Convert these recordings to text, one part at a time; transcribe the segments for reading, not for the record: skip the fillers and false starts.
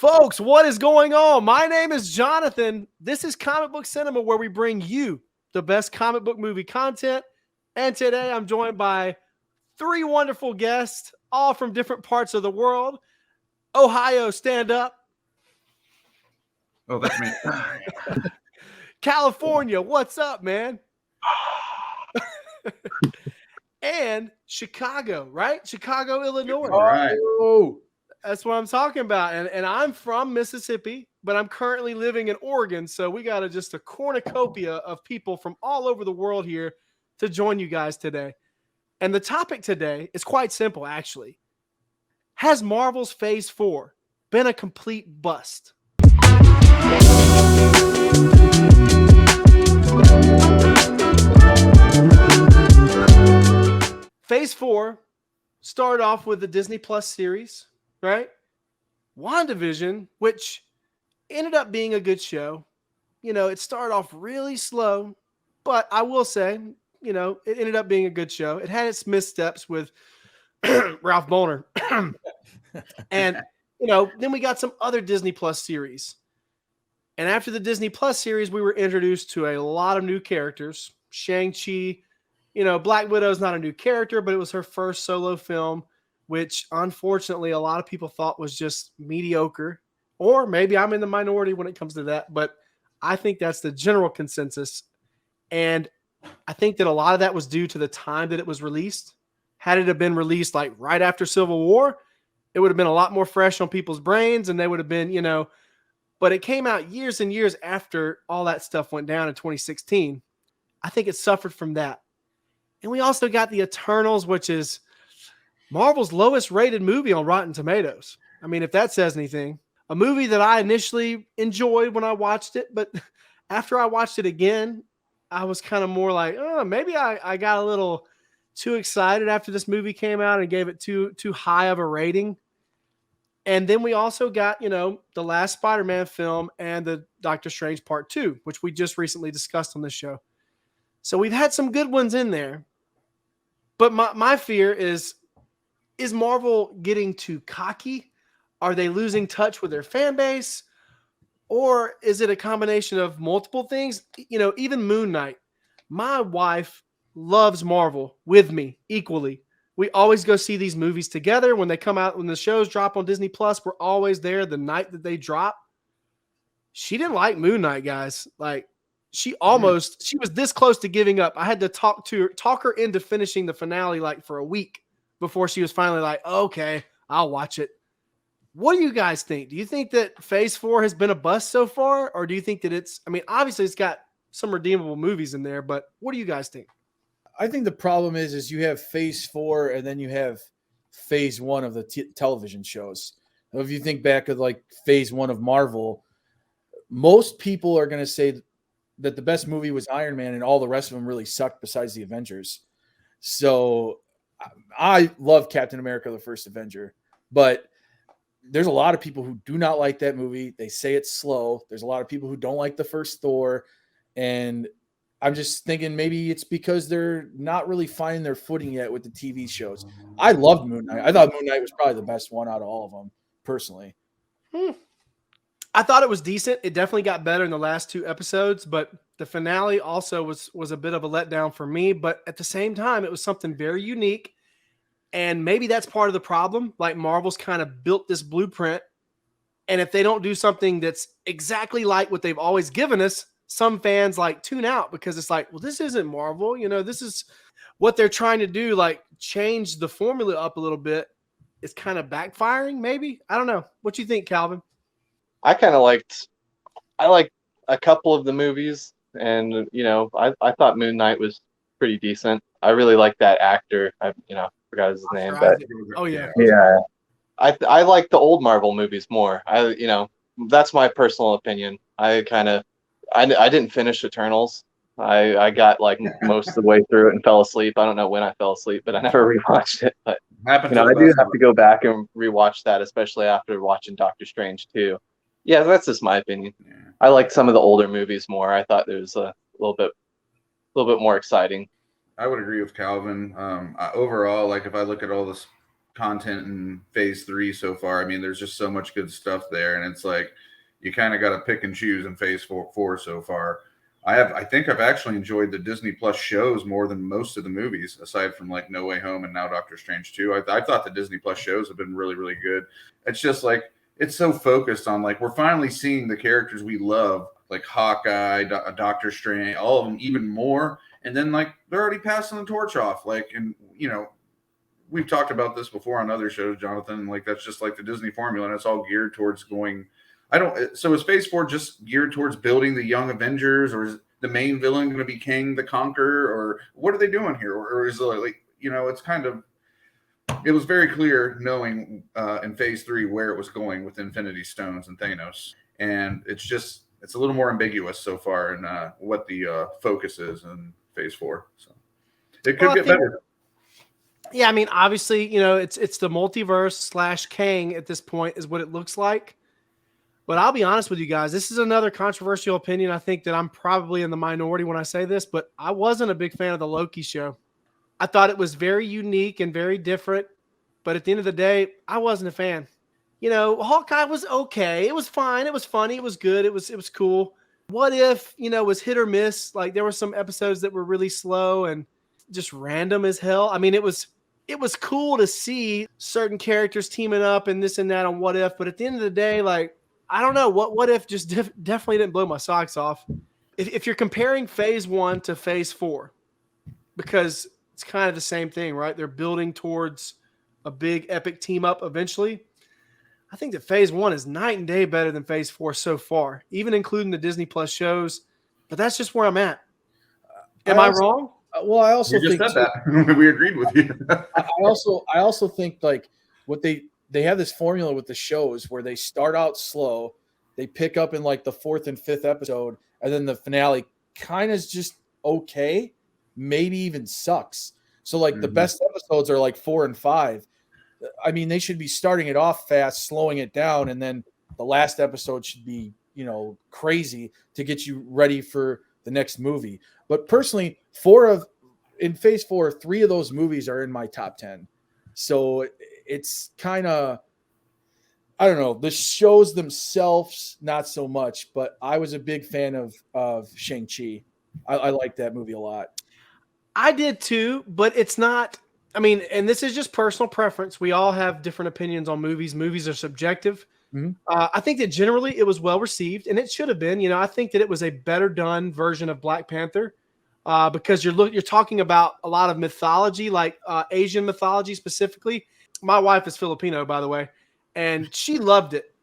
Folks, what is going on? My name is Jonathan. This is Comic Book Cinema, where we bring you the best comic book movie content. And today I'm joined by three wonderful guests, all from different parts of the world. Ohio, stand up. Oh, that's me. California, what's up, man? And Chicago, right? Chicago, Illinois. All right. Oh, that's what I'm talking about. And I'm from Mississippi, but I'm currently living in Oregon. So we got just a cornucopia of people from all over the world here to join you guys today. And the topic today is quite simple, actually. Has Marvel's Phase 4 been a complete bust? Phase 4 started off with the Disney Plus series, right? WandaVision, which ended up being a good show. You know, it started off really slow, but I will say, you know, it ended up being a good show. It had its missteps with Ralph Boner. And, you know, then we got some other Disney Plus series. And after the Disney Plus series, we were introduced to a lot of new characters. Shang-Chi, you know, Black Widow's not a new character, but it was her first solo film, which unfortunately a lot of people thought was just mediocre. Or maybe I'm in the minority when it comes to that, but I think that's the general consensus. And I think that a lot of that was due to the time that it was released. Had it have been released like right after Civil War, it would have been a lot more fresh on people's brains, and they would have been, you know, but it came out years and years after all that stuff went down in 2016. I think it suffered from that. And we also got the Eternals, which is Marvel's lowest rated movie on Rotten Tomatoes. I mean, if that says anything. A movie that I initially enjoyed when I watched it, but after I watched it again, I was kind of more like, oh, maybe I got a little too excited after this movie came out and gave it too high of a rating. And then we also got, you know, the last Spider-Man film and the Doctor Strange Part 2, which we just recently discussed on this show. So we've had some good ones in there. But my fear is Marvel getting too cocky? Are they losing touch with their fan base? Or is it a combination of multiple things? You know, even Moon Knight. My wife loves Marvel with me equally. We always go see these movies together. When they come out, when the shows drop on Disney Plus, we're always there the night that they drop. She didn't like Moon Knight, guys. Like, she was this close to giving up. I had to talk her into finishing the finale like for a week before she was finally like, okay, I'll watch it. What do you guys think? Do you think that Phase 4 has been a bust so far? Or do you think that obviously it's got some redeemable movies in there, but what do you guys think? I think the problem is you have Phase 4 and then you have Phase 1 of the television shows. If you think back of like Phase 1 of Marvel, most people are going to say that the best movie was Iron Man and all the rest of them really sucked besides the Avengers. So I love Captain America, the First Avenger, but there's a lot of people who do not like that movie. They say it's slow. There's a lot of people who don't like the first Thor. And I'm just thinking maybe it's because they're not really finding their footing yet with the TV shows. I loved Moon Knight. I thought Moon Knight was probably the best one out of all of them, personally. I thought it was decent. It definitely got better in the last 2 episodes, but the finale also was a bit of a letdown for me. But at the same time, it was something very unique. And maybe that's part of the problem. Like, Marvel's kind of built this blueprint. And if they don't do something that's exactly like what they've always given us, some fans like tune out because it's like, well, this isn't Marvel. You know, this is what they're trying to do, like change the formula up a little bit. It's kind of backfiring, maybe. I don't know. What you think, Calvin? I liked a couple of the movies, and you know, I thought Moon Knight was pretty decent. I really like that actor. I forgot his name, but yeah. I like the old Marvel movies more. That's my personal opinion. I didn't finish Eternals. I got like most of the way through it and fell asleep. I don't know when I fell asleep, but I never rewatched it. But I do have to go back and rewatch that, especially after watching Doctor Strange too. Yeah, that's just my opinion. Yeah. I like some of the older movies more. I thought there was a little bit more exciting. I would agree with Calvin. Overall, like if I look at all this content in phase 3 so far. I mean, there's just so much good stuff there, and it's like you kind of got to pick and choose in phase four so far. I think I've actually enjoyed the Disney Plus shows more than most of the movies, aside from like No Way Home and now Doctor Strange 2. I thought the Disney Plus shows have been really, really good. It's just like it's so focused on like we're finally seeing the characters we love, like Hawkeye, Doctor Strange, all of them even more. And then like they're already passing the torch off. Like, and we've talked about this before on other shows, Jonathan. Like that's just like the Disney formula, and it's all geared towards going. So is Phase 4 just geared towards building the young Avengers, or is the main villain going to be Kang the Conqueror, or what are they doing here? Or is it like it's kind of. It was very clear knowing in Phase 3 where it was going with Infinity Stones and Thanos, and it's a little more ambiguous so far in what the focus is in Phase 4. So it could get better. Yeah, I mean, obviously, it's the multiverse / Kang at this point is what it looks like. But I'll be honest with you guys, this is another controversial opinion. I think that I'm probably in the minority when I say this, but I wasn't a big fan of the Loki show. I thought it was very unique and very different, but at the end of the day, I wasn't a fan. Hawkeye was okay. It was fine. It was funny. It was good. It was cool. What If, was hit or miss. Like there were some episodes that were really slow and just random as hell. I mean, it was cool to see certain characters teaming up and this and that on What If, but at the end of the day, like, I don't know, What If just definitely didn't blow my socks off. If you're comparing Phase 1 to Phase 4, because it's kind of the same thing, right? They're building towards a big epic team up eventually. I think that Phase 1 is night and day better than Phase 4 so far, even including the Disney Plus shows. But that's just where I'm at. Am I wrong? Well, I also think that. We agreed with you. I also think like what they have this formula with the shows where they start out slow, they pick up in like the 4th and 5th episode, and then the finale kind of is just okay, maybe even sucks. So like the best episodes are like 4 and 5. I mean, they should be starting it off fast, slowing it down, and then the last episode should be, crazy to get you ready for the next movie. But personally, in Phase 4, 3 of those movies are in my top 10. So it's kind of, I don't know, the shows themselves, not so much, but I was a big fan of Shang-Chi. I like that movie a lot. I did too, but it's not, I mean, and this is just personal preference. We all have different opinions on movies. Movies are subjective. Mm-hmm. I think that generally it was well received, and it should have been. I think that it was a better done version of Black Panther because you're talking about a lot of mythology, like Asian mythology specifically. My wife is Filipino, by the way, and she loved it.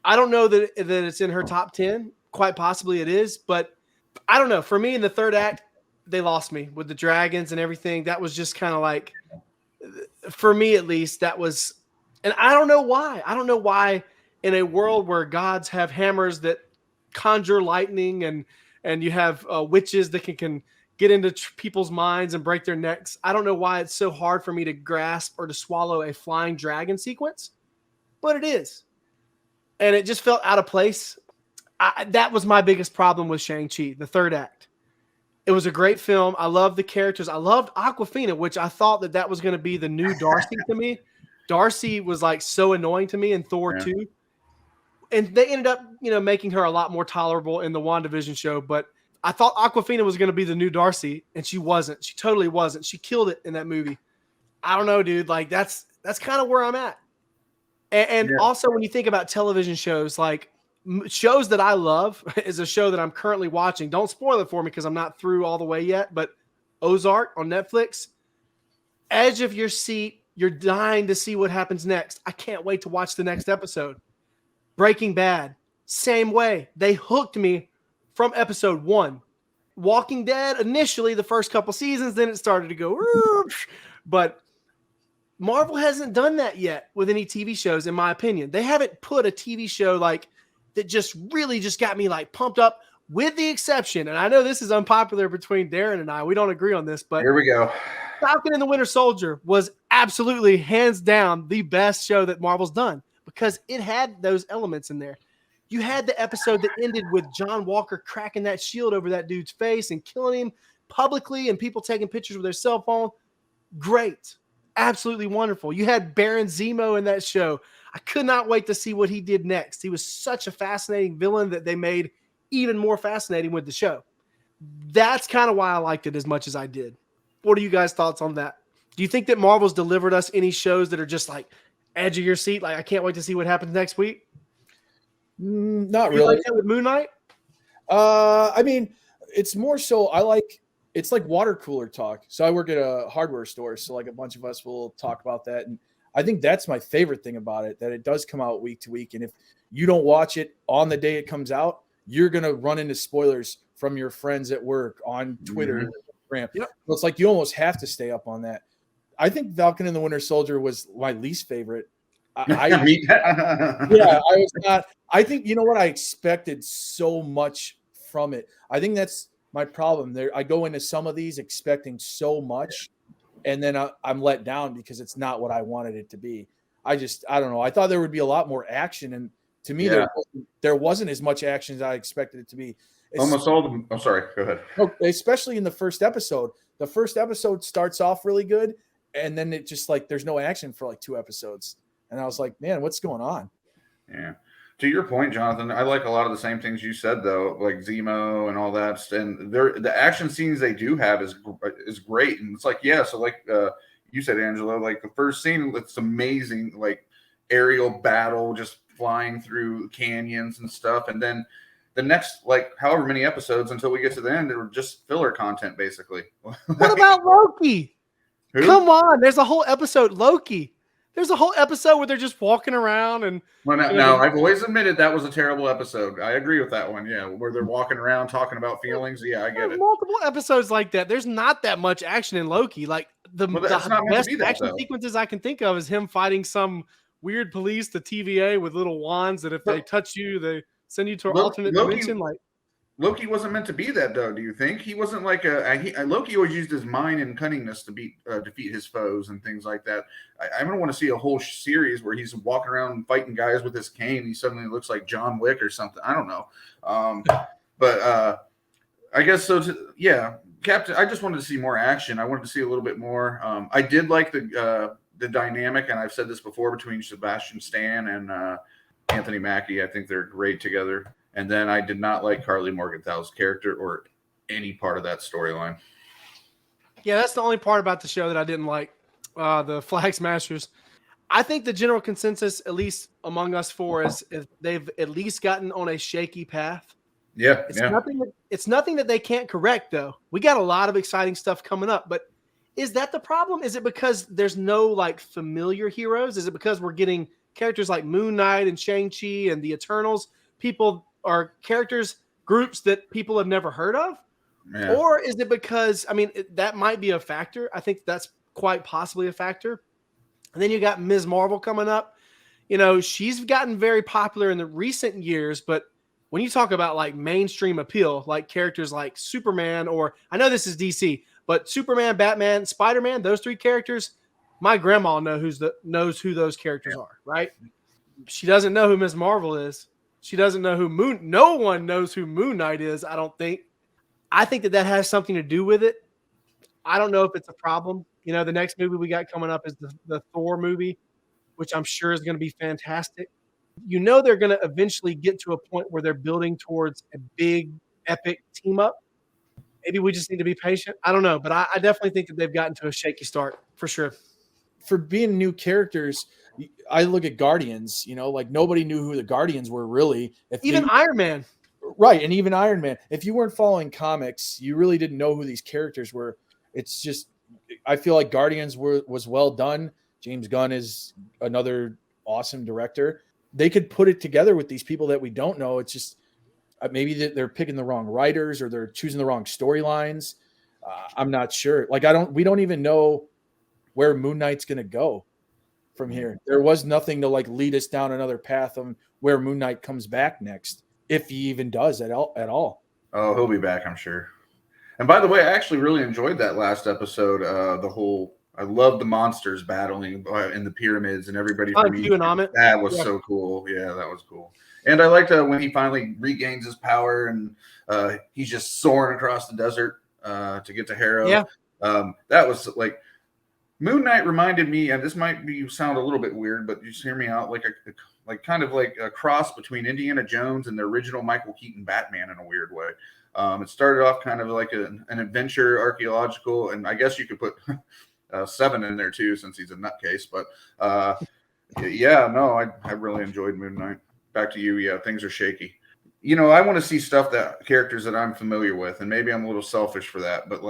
I don't know that it's in her top 10. Quite possibly it is, but I don't know. For me, in the third act, they lost me with the dragons and everything. That was just kind of like, for me at least, that was, and I don't know why. I don't know why in a world where gods have hammers that conjure lightning and you have witches that can get into people's minds and break their necks. I don't know why it's so hard for me to grasp or to swallow a flying dragon sequence, but it is. And it just felt out of place. That was my biggest problem with Shang-Chi, the third act. It was a great film. I loved the characters. I loved Awkwafina, which I thought that was going to be the new Darcy to me. Darcy was like so annoying to me in Thor 2. And they ended up, making her a lot more tolerable in the WandaVision show. But I thought Awkwafina was going to be the new Darcy, and she wasn't. She totally wasn't. She killed it in that movie. I don't know, dude. Like that's kind of where I'm at. And also when you think about television shows, like shows that I love is a show that I'm currently watching. Don't spoil it for me because I'm not through all the way yet. But Ozark on Netflix, edge of your seat. You're dying to see what happens next. I can't wait to watch the next episode. Breaking Bad, same way. They hooked me from episode 1. Walking Dead, initially the first couple seasons, then it started to go. But Marvel hasn't done that yet with any TV shows, in my opinion. They haven't put a TV show like that just really just got me like pumped up, with the exception, and I know this is unpopular between Darren and I. We don't agree on this, but here we go. Falcon and the Winter Soldier was absolutely hands down the best show that Marvel's done because it had those elements in there. You had the episode that ended with John Walker cracking that shield over that dude's face and killing him publicly and people taking pictures with their cell phone. Great. absolutely wonderful. You had Baron Zemo in that show. I could not wait to see what he did next. He was such a fascinating villain that they made even more fascinating with the show. That's kind of why I liked it as much as I did. What are you guys' thoughts on that? Do you think that Marvel's delivered us any shows that are just like edge of your seat? Like, I can't wait to see what happens next week. Not You really. like that with Moon Knight? I mean, it's more so it's like water cooler talk. So I work at a hardware store, so like a bunch of us will talk about that, and I think that's my favorite thing about it, that it does come out week to week, and if you don't watch it on the day it comes out, you're gonna run into spoilers from your friends at work on Twitter, Instagram. Yep. So it's like you almost have to stay up on that. I think Falcon and the Winter Soldier was my least favorite. I was not. I think, you know what, I expected so much from it. I think that's my problem. There, I go into some of these expecting so much, and then I'm let down because it's not what I wanted it to be. I don't know. I thought there would be a lot more action, and to me, there wasn't as much action as I expected it to be. Almost all of them. Oh, sorry. Go ahead. Especially in the first episode. The first episode starts off really good, and then it just like there's no action for like 2 episodes. And I was like, man, what's going on? Yeah. To your point, Jonathan, I like a lot of the same things you said, though, like Zemo and all that. And the action scenes they do have is great. And it's like, yeah, so like you said, Angela, like the first scene, it's amazing, like aerial battle, just flying through canyons and stuff. And then the next, like, however many episodes until we get to the end, they were just filler content, basically. What about Loki? Who? Come on. There's a whole episode, Loki. There's a whole episode where they're just walking around and. Well, no, I've always admitted that was a terrible episode. I agree with that one. Yeah, where they're walking around talking about feelings. Yeah, I get it. Multiple episodes like that. There's not that much action in Loki. Like the best action sequences I can think of is him fighting some weird police, the TVA, with little wands that if they touch you, they send you to an alternate dimension. Like Loki wasn't meant to be that, though. Do you think he wasn't like Loki always used his mind and cunningness to defeat his foes and things like that. I don't want to see a whole series where he's walking around fighting guys with his cane. He suddenly looks like John Wick or something. I don't know. But I guess so. Yeah, Captain. I just wanted to see more action. I wanted to see a little bit more. I did like the dynamic, and I've said this before, between Sebastian Stan and Anthony Mackie. I think they're great together. And then I did not like Carly Morgenthau's character or any part of that storyline. Yeah, that's the only part about the show that I didn't like. The Flag Smashers. I think the general consensus, at least among us four, is they've at least gotten on a shaky path. Yeah, It's nothing that they can't correct, though. We got a lot of exciting stuff coming up, but is that the problem? Is it because there's no like familiar heroes? Is it because we're getting characters like Moon Knight and Shang-Chi and the Eternals? People are characters, groups that people have never heard of? Yeah. Or is it because, I mean, that might be a factor. I think that's quite possibly a factor. And then you got Ms. Marvel coming up. You know, she's gotten very popular in the recent years, but when you talk about like mainstream appeal, like characters like Superman, or I know this is DC, but Superman, Batman, Spider-Man, those 3 characters, my grandma knows who those characters are, right? She doesn't know who Ms. Marvel is. She doesn't know who no one knows who Moon Knight is, I don't think. I think that has something to do with it. I don't know if it's a problem. You know, the next movie we got coming up is the Thor movie, which I'm sure is going to be fantastic. You know, they're going to eventually get to a point where they're building towards a big, epic team up. Maybe we just need to be patient. I don't know, but I definitely think that they've gotten to a shaky start for sure. For being new characters, I look at Guardians, you know, like nobody knew who the Guardians were really. Even Iron Man. Right, and even Iron Man. If you weren't following comics, you really didn't know who these characters were. It's just, I feel like Guardians was well done. James Gunn is another awesome director. They could put it together with these people that we don't know. It's just maybe they're picking the wrong writers or they're choosing the wrong storylines. I'm not sure. Like we don't even know where Moon Knight's going to go from here. There was nothing to like lead us down another path on where Moon Knight comes back next, if he even does at all. Oh, he'll be back, I'm sure. And by the way, I actually really enjoyed that last episode. I love the monsters battling in the pyramids and everybody. That was so cool. Yeah, that was cool. And I liked when he finally regains his power and he's just soaring across the desert to get to Harrow. Yeah. That was like, Moon Knight reminded me, and this might be sound a little bit weird, but just hear me out, like kind of like a cross between Indiana Jones and the original Michael Keaton Batman in a weird way. It started off kind of like an adventure archaeological, and I guess you could put Seven in there too, since he's a nutcase. But yeah, no, I really enjoyed Moon Knight. Back to you. Yeah, things are shaky. I want to see characters that I'm familiar with, and maybe I'm a little selfish for that. But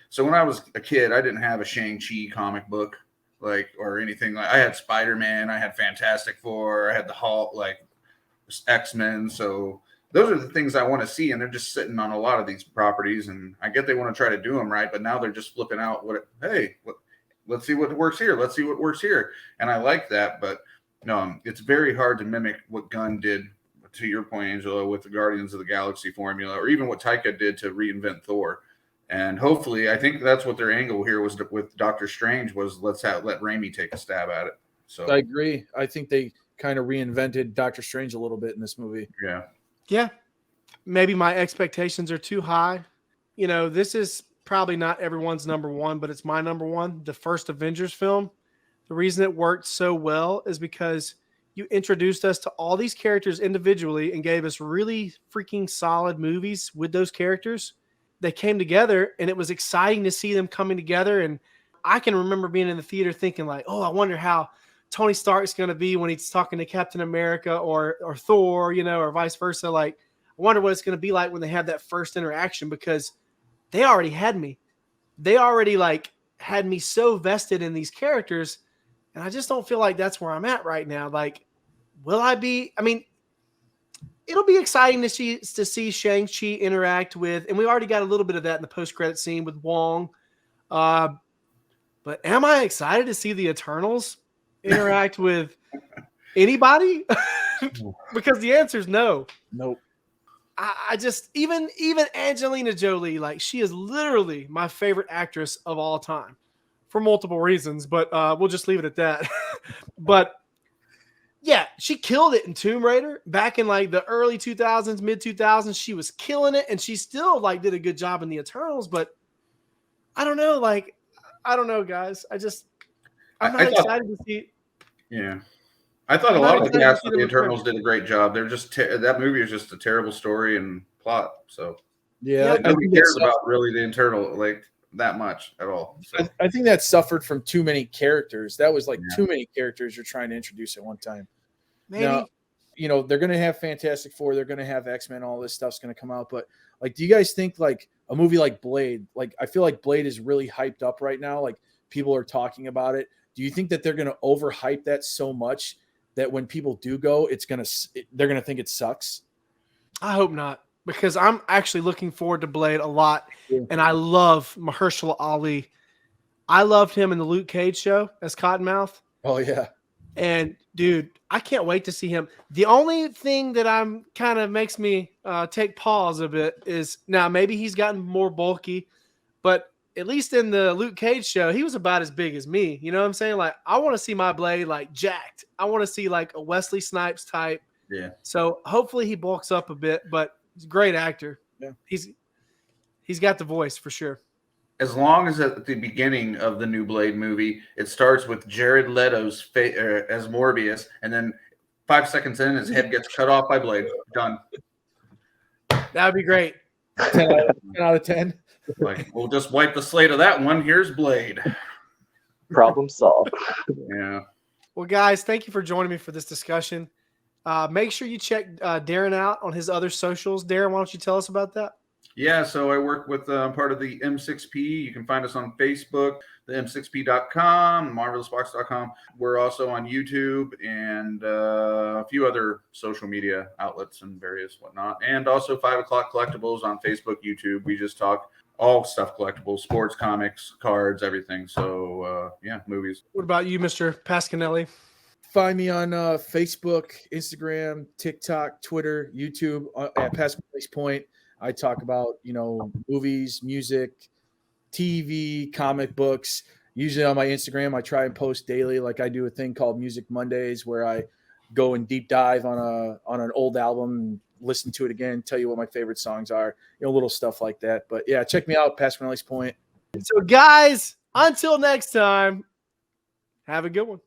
so when I was a kid, I didn't have a Shang-Chi comic book, or anything. Like I had Spider-Man, I had Fantastic Four, I had the Hulk, X-Men. So those are the things I want to see, and they're just sitting on a lot of these properties. And I get they want to try to do them right, but now they're just flipping out. Let's see what works here. Let's see what works here. And I like that, but no, it's very hard to mimic what Gunn did, to your point, Angela, with the Guardians of the Galaxy formula, or even what Taika did to reinvent Thor. And hopefully, I think that's what their angle here was with Doctor Strange was let Raimi take a stab at it. So I agree. I think they kind of reinvented Doctor Strange a little bit in this movie. Yeah. Maybe my expectations are too high. This is probably not everyone's number one, but it's my number one. The first Avengers film. The reason it worked so well is because you introduced us to all these characters individually and gave us really freaking solid movies with those characters. They came together, and it was exciting to see them coming together. And I can remember being in the theater thinking oh, I wonder how Tony Stark's going to be when he's talking to Captain America or Thor, or vice versa. I wonder what it's going to be like when they have that first interaction, because they already had me. They already had me so vested in these characters. And I just don't feel like that's where I'm at right now. Will I be? I mean, it'll be exciting to see Shang-Chi interact with, and we already got a little bit of that in the post-credit scene with Wong. But am I excited to see the Eternals interact with anybody? Because the answer is no. Nope. I just even Angelina Jolie, she is literally my favorite actress of all time for multiple reasons, but we'll just leave it at that. But yeah, she killed it in Tomb Raider back in the early 2000s, mid 2000s. She was killing it, and she still did a good job in the Eternals. But I don't know, I don't know, guys. I'm not excited to see. Yeah, I thought a lot of the cast of the Eternals did a great job. They're just that movie is just a terrible story and plot. So yeah, nobody cares about really the Eternal that much at all. So. I think that suffered from too many characters. That was too many characters you're trying to introduce at one time. Maybe. Now, they're going to have Fantastic Four. They're going to have X-Men. All this stuff's going to come out. But do you guys think a movie like Blade? I feel like Blade is really hyped up right now. People are talking about it. Do you think that they're going to overhype that so much that when people do go, they're going to think it sucks? I hope not, because I'm actually looking forward to Blade a lot, and I love Mahershala Ali. I loved him in the Luke Cage show as Cottonmouth. Oh yeah, and dude, I can't wait to see him. The only thing that I'm kind of makes me take pause a bit is now maybe he's gotten more bulky, but at least in the Luke Cage show, he was about as big as me. You know what I'm saying? I want to see my Blade jacked. I want to see a Wesley Snipes type. Yeah. So hopefully he bulks up a bit, but he's a great actor. Yeah. He's got the voice for sure. As long as at the beginning of the new Blade movie, it starts with Jared Leto's face as Morbius, and then 5 seconds in, his head gets cut off by Blade. Done. That would be great. 10 out of 10. We'll just wipe the slate of that one. Here's Blade. Problem solved. Yeah. Well, guys, thank you for joining me for this discussion. Make sure you check Darren out on his other socials. Darren, why don't you tell us about that? Yeah, so I work with part of the M6P. You can find us on Facebook, the M6P.com, marvelousbox.com. We're also on YouTube and a few other social media outlets and various whatnot. And also 5 O'Clock Collectibles on Facebook, YouTube. We just talk all stuff collectibles, sports, comics, cards, everything. So, yeah, movies. What about you, Mr. Pasquinelli? Find me on Facebook, Instagram, TikTok, Twitter, YouTube at Pasquinelli's Point. I talk about, movies, music, TV, comic books. Usually on my Instagram, I try and post daily. I do a thing called Music Mondays where I go and deep dive on an old album and listen to it again, tell you what my favorite songs are, little stuff like that. But yeah, check me out, Pasquinelli's Point. So guys, until next time, Have a good one.